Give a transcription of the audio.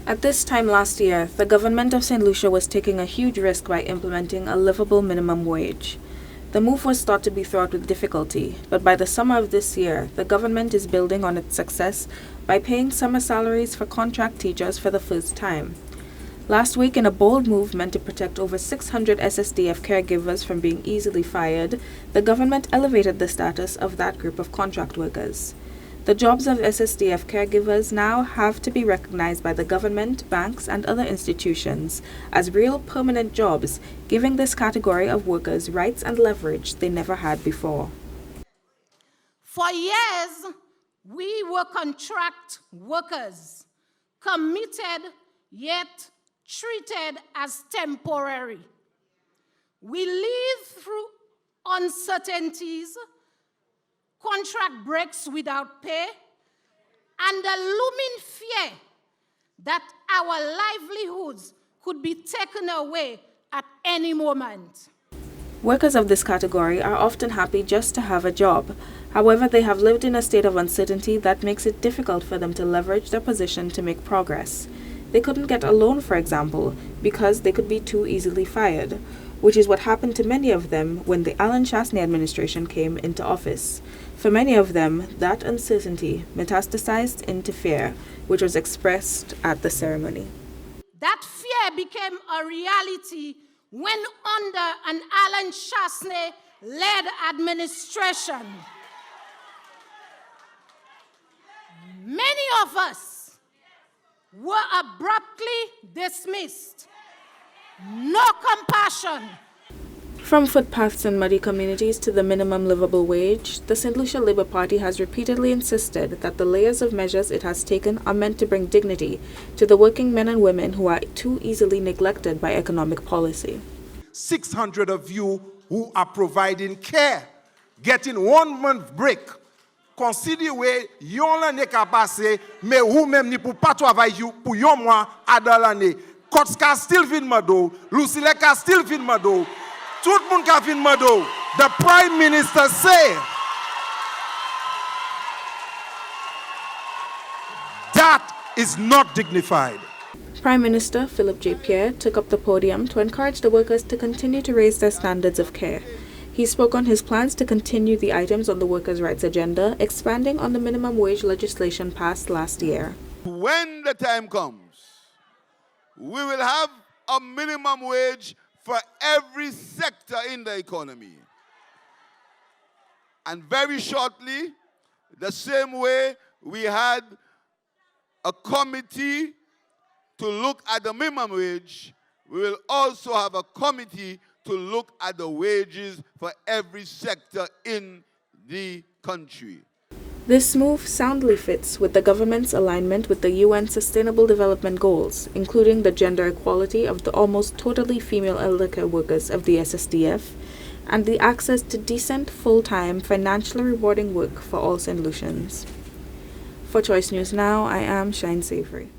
At this time last year, the government of St. Lucia was taking a huge risk by implementing a livable minimum wage. The move was thought to be fraught with difficulty, but by the summer of this year, the government is building on its success by paying summer salaries for contract teachers for the first time. Last week, in a bold move meant to protect over 600 Ssdf caregivers from being easily fired, the government elevated the status of that group of contract workers. The jobs of Ssdf caregivers now have to be recognized by the government, banks, and other institutions as real permanent jobs, giving this category of workers rights and leverage they never had before. For years, we were contract workers, committed yet treated as temporary. We lived through uncertainties, contract breaks without pay, and the looming fear that our livelihoods could be taken away at any moment. Workers of this category are often happy just to have a job. However, they have lived in a state of uncertainty that makes it difficult for them to leverage their position to make progress. They couldn't get a loan, for example, because they could be too easily fired, which is what happened to many of them when the Alan Shastney administration came into office. For many of them, that uncertainty metastasized into fear, which was expressed at the ceremony. That fear became a reality when under an Alan Shastney-led administration, many of us were abruptly dismissed. No compassion. From footpaths in muddy communities to the minimum livable wage, the St. Lucia Labour Party has repeatedly insisted that the layers of measures it has taken are meant to bring dignity to the working men and women who are too easily neglected by economic policy. 600 of you who are providing care, getting 1 month break. Consider where yon l'année ka passe, mais ou même ni pour pas travailler pour yon mois à dans l'année. Kotska still vin mado, Lucile ka still vin mado. Tout le monde ka vin mado. The Prime Minister say that is not dignified. Prime Minister Philip J. Pierre took up the podium to encourage the workers to continue to raise their standards of care. He spoke on his plans to continue the items on the workers' rights agenda, expanding on the minimum wage legislation passed last year. When the time comes, we will have a minimum wage for every sector in the economy. And very shortly, the same way we had a committee to look at the minimum wage, we will also have a committee to look at the wages for every sector in the country. This move soundly fits with the government's alignment with the UN Sustainable Development Goals, including the gender equality of the almost totally female eldercare workers of the Ssdf, and the access to decent, full-time, financially rewarding work for all St. Lucians. For Choice News Now, I am Shyen Savoury.